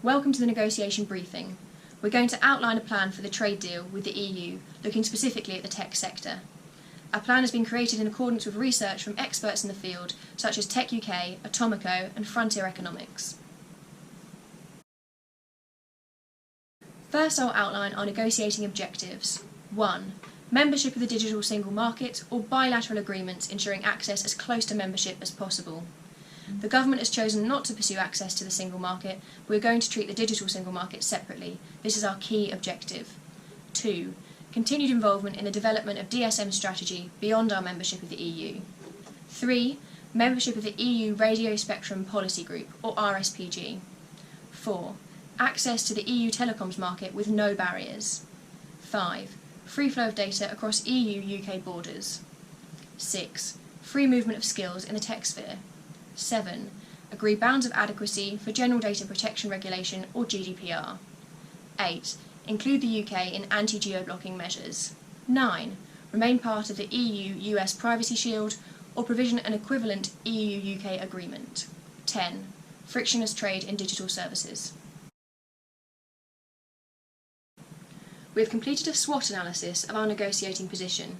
Welcome to the negotiation briefing. We're going to outline a plan for the trade deal with the EU, looking specifically at the tech sector. Our plan has been created in accordance with research from experts in the field, such as Tech UK, Atomico and Frontier Economics. First, I'll outline our negotiating objectives. 1. Membership of the digital single market or bilateral agreements ensuring access as close to membership as possible. The government has chosen not to pursue access to the single market. We're going to treat the digital single market separately. This is our key objective. 2. Continued involvement in the development of DSM strategy beyond our membership of the EU. 3. Membership of the EU Radio Spectrum Policy Group, or RSPG. 4. Access to the EU telecoms market with no barriers. 5. Free flow of data across EU-UK borders. 6. Free movement of skills in the tech sphere. 7. Agree bounds of adequacy for General Data Protection Regulation or GDPR. 8. Include the UK in anti-geo-blocking measures. 9. Remain part of the EU-US Privacy Shield or provision an equivalent EU-UK agreement. 10. Frictionless trade in digital services. We have completed a SWOT analysis of our negotiating position.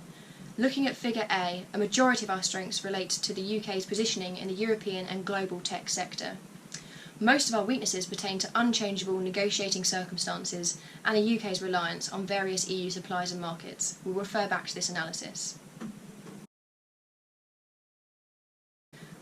Looking at Figure A, a majority of our strengths relate to the UK's positioning in the European and global tech sector. Most of our weaknesses pertain to unchangeable negotiating circumstances and the UK's reliance on various EU supplies and markets. We'll refer back to this analysis.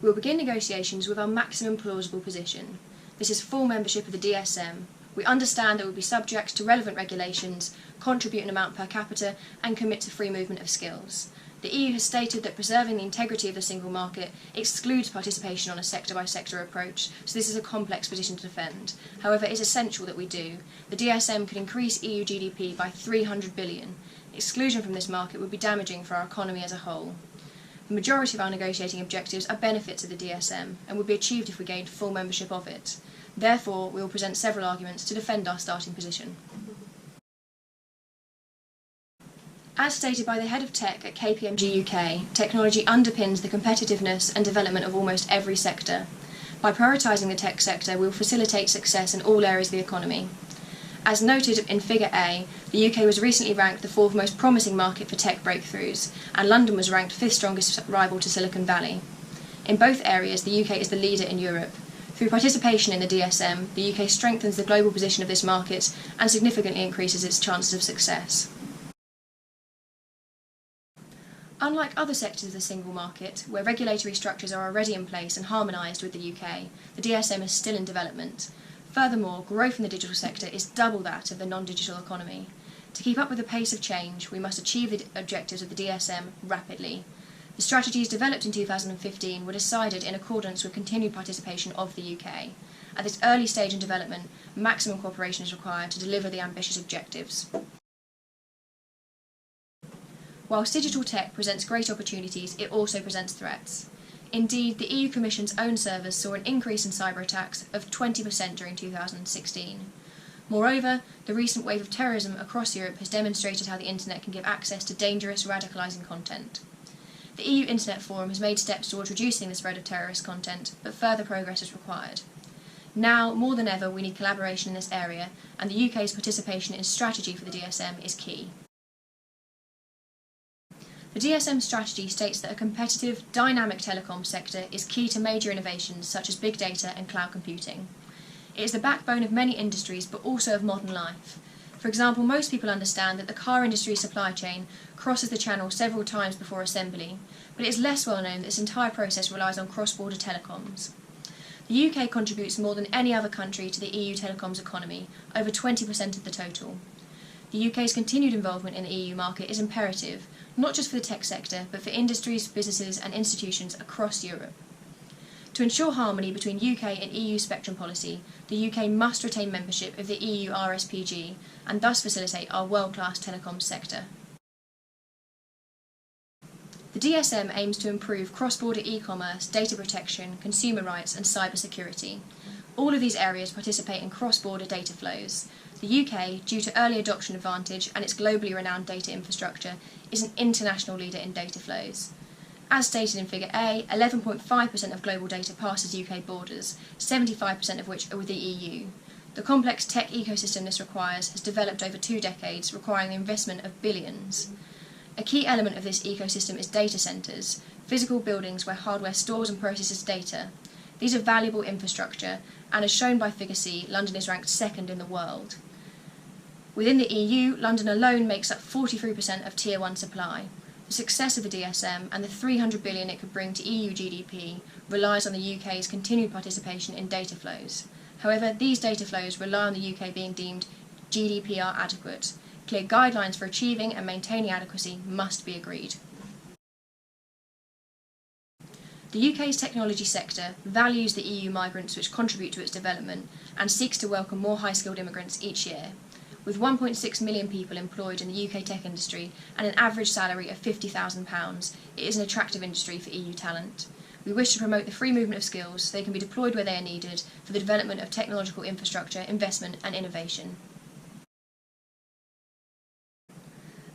We'll begin negotiations with our maximum plausible position. This is full membership of the DSM. We understand that we'll be subject to relevant regulations, contribute an amount per capita and commit to free movement of skills. The EU has stated that preserving the integrity of the single market excludes participation on a sector-by-sector approach, so this is a complex position to defend. However, it's essential that we do. The DSM could increase EU GDP by 300 billion. Exclusion from this market would be damaging for our economy as a whole. The majority of our negotiating objectives are benefits of the DSM and would be achieved if we gained full membership of it. Therefore, we will present several arguments to defend our starting position. As stated by the head of tech at KPMG UK, technology underpins the competitiveness and development of almost every sector. By prioritising the tech sector, we will facilitate success in all areas of the economy. As noted in Figure A, the UK was recently ranked the 4th most promising market for tech breakthroughs, and London was ranked 5th strongest rival to Silicon Valley. In both areas, the UK is the leader in Europe. Through participation in the DSM, the UK strengthens the global position of this market and significantly increases its chances of success. Unlike other sectors of the single market, where regulatory structures are already in place and harmonised with the UK, the DSM is still in development. Furthermore, growth in the digital sector is double that of the non-digital economy. To keep up with the pace of change, we must achieve the objectives of the DSM rapidly. The strategies developed in 2015 were decided in accordance with continued participation of the UK. At this early stage in development, maximum cooperation is required to deliver the ambitious objectives. Whilst digital tech presents great opportunities, it also presents threats. Indeed, the EU Commission's own servers saw an increase in cyber attacks of 20% during 2016. Moreover, the recent wave of terrorism across Europe has demonstrated how the internet can give access to dangerous, radicalising content. The EU Internet Forum has made steps towards reducing the spread of terrorist content, but further progress is required. Now, more than ever, we need collaboration in this area, and the UK's participation in strategy for the DSM is key. The DSM strategy states that a competitive, dynamic telecom sector is key to major innovations such as big data and cloud computing. It is the backbone of many industries, but also of modern life. For example, most people understand that the car industry supply chain crosses the channel several times before assembly, but it is less well known that this entire process relies on cross-border telecoms. The UK contributes more than any other country to the EU telecoms economy, over 20% of the total. The UK's continued involvement in the EU market is imperative, not just for the tech sector, but for industries, businesses and institutions across Europe. To ensure harmony between UK and EU spectrum policy, the UK must retain membership of the EU RSPG and thus facilitate our world-class telecoms sector. The DSM aims to improve cross-border e-commerce, data protection, consumer rights and cybersecurity. All of these areas participate in cross-border data flows. The UK, due to early adoption advantage and its globally renowned data infrastructure, is an international leader in data flows. As stated in Figure A, 11.5% of global data passes UK borders, 75% of which are with the EU. The complex tech ecosystem this requires has developed over 2 decades, requiring the investment of billions. A key element of this ecosystem is data centres, physical buildings where hardware stores and processes data. These are valuable infrastructure, and as shown by Figure C, London is ranked second in the world. Within the EU, London alone makes up 43% of Tier 1 supply. The success of the DSM and the $300 billion it could bring to EU GDP relies on the UK's continued participation in data flows. However, these data flows rely on the UK being deemed GDPR adequate. Clear guidelines for achieving and maintaining adequacy must be agreed. The UK's technology sector values the EU migrants which contribute to its development and seeks to welcome more high-skilled immigrants each year. With 1.6 million people employed in the UK tech industry and an average salary of £50,000, it is an attractive industry for EU talent. We wish to promote the free movement of skills so they can be deployed where they are needed for the development of technological infrastructure, investment and innovation.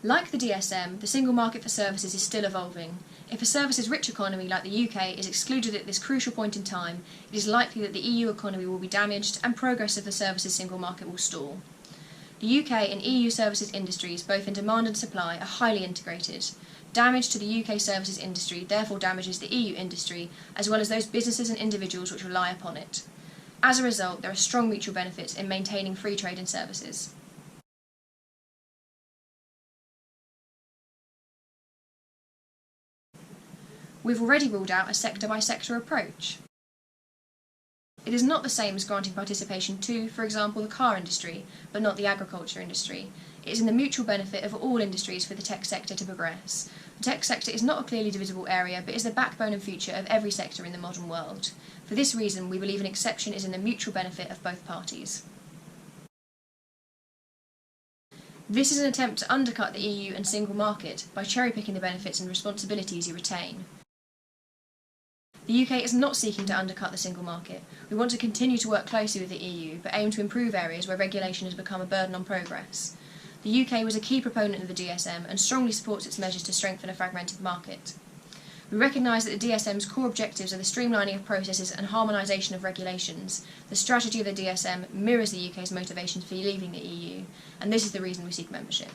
Like the DSM, the single market for services is still evolving. If a services-rich economy like the UK is excluded at this crucial point in time, it is likely that the EU economy will be damaged and progress of the services single market will stall. The UK and EU services industries, both in demand and supply, are highly integrated. Damage to the UK services industry therefore damages the EU industry, as well as those businesses and individuals which rely upon it. As a result, there are strong mutual benefits in maintaining free trade in services. We've already ruled out a sector-by-sector approach. It is not the same as granting participation to, for example, the car industry, but not the agriculture industry. It is in the mutual benefit of all industries for the tech sector to progress. The tech sector is not a clearly divisible area, but is the backbone and future of every sector in the modern world. For this reason, we believe an exception is in the mutual benefit of both parties. This is an attempt to undercut the EU and single market by cherry-picking the benefits and responsibilities you retain. The UK is not seeking to undercut the single market. We want to continue to work closely with the EU, but aim to improve areas where regulation has become a burden on progress. The UK was a key proponent of the DSM and strongly supports its measures to strengthen a fragmented market. We recognise that the DSM's core objectives are the streamlining of processes and harmonisation of regulations. The strategy of the DSM mirrors the UK's motivations for leaving the EU, and this is the reason we seek membership.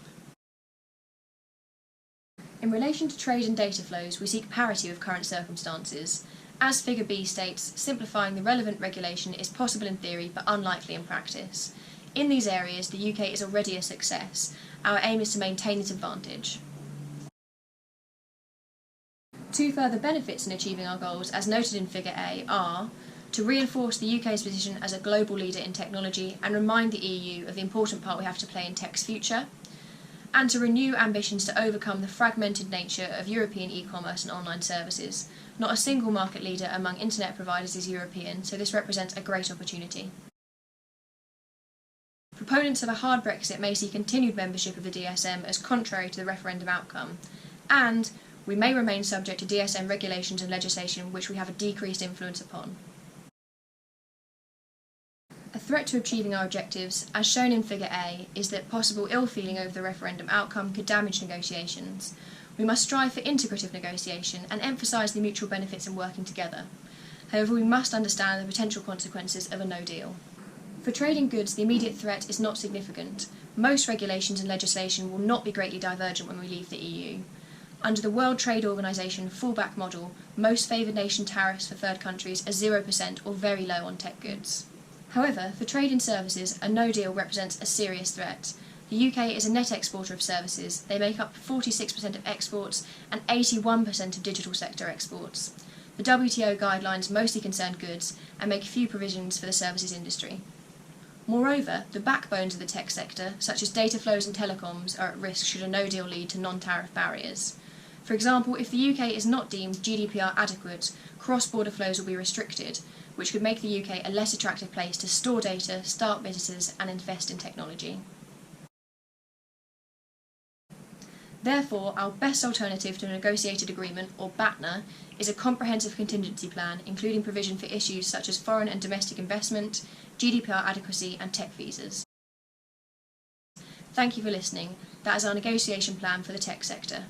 In relation to trade and data flows, we seek parity with current circumstances. As Figure B states, simplifying the relevant regulation is possible in theory but unlikely in practice. In these areas, the UK is already a success. Our aim is to maintain this advantage. 2 further benefits in achieving our goals, as noted in Figure A, are to reinforce the UK's position as a global leader in technology and remind the EU of the important part we have to play in tech's future, and to renew ambitions to overcome the fragmented nature of European e-commerce and online services. Not a single market leader among internet providers is European, so this represents a great opportunity. Proponents of a hard Brexit may see continued membership of the DSM as contrary to the referendum outcome, and we may remain subject to DSM regulations and legislation which we have a decreased influence upon. A threat to achieving our objectives, as shown in Figure A, is that possible ill-feeling over the referendum outcome could damage negotiations. We must strive for integrative negotiation and emphasise the mutual benefits in working together. However, we must understand the potential consequences of a no deal. For trading goods, the immediate threat is not significant. Most regulations and legislation will not be greatly divergent when we leave the EU. Under the World Trade Organization fallback model, most favoured nation tariffs for third countries are 0% or very low on tech goods. However, for trade in services, a no deal represents a serious threat. The UK is a net exporter of services. They make up 46% of exports and 81% of digital sector exports. The WTO guidelines mostly concern goods and make few provisions for the services industry. Moreover, the backbones of the tech sector, such as data flows and telecoms, are at risk should a no deal lead to non-tariff barriers. For example, if the UK is not deemed GDPR adequate, cross-border flows will be restricted, which could make the UK a less attractive place to store data, start businesses and invest in technology. Therefore, our best alternative to a negotiated agreement, or BATNA, is a comprehensive contingency plan, including provision for issues such as foreign and domestic investment, GDPR adequacy and tech visas. Thank you for listening. That is our negotiation plan for the tech sector.